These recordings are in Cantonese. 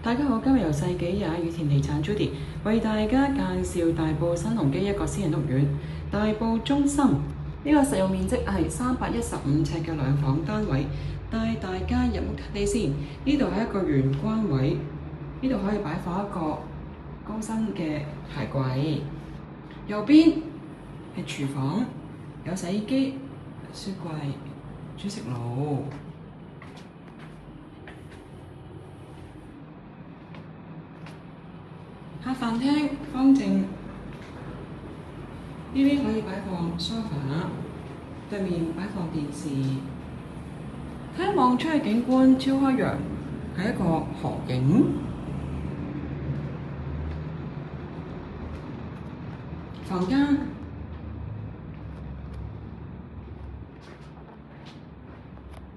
大家好，今日由世紀21羽田地產 Judy 為大家介紹大埔新鴻基一個私人屋苑大埔中心。呢個實用面積係315尺嘅兩房單位，帶大家入屋睇地先。呢度係一個玄關位，呢度可以擺放一個高身嘅鞋櫃。右邊係廚房，有洗衣機、雪櫃、煮食爐。客飯廳方正，呢邊可以擺放 sofa， 對面擺放電視。睇望出去景觀超開揚，係一個河景。房間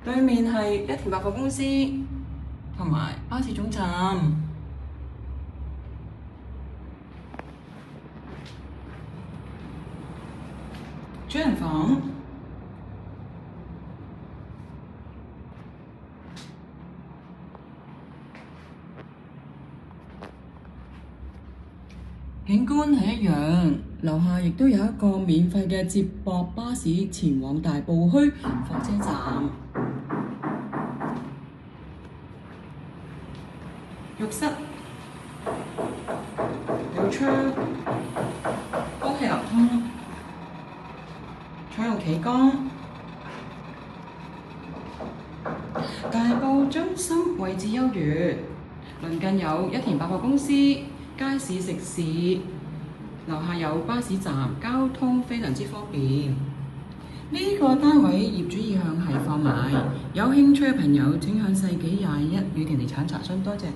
對面係一田百貨公司同埋巴士總站。主人房，景觀係一樣，樓下亦都有一個免費嘅接駁巴士前往大埔墟火車站。浴室有窗，空氣流通。採用企缸。大埔中心位置優越，鄰近有一田百貨公司、街市食肆，樓下有巴士站，交通非常之方便。呢個單位業主意向係放賣，有興趣嘅朋友請向世紀21羽田地產查詢，多謝。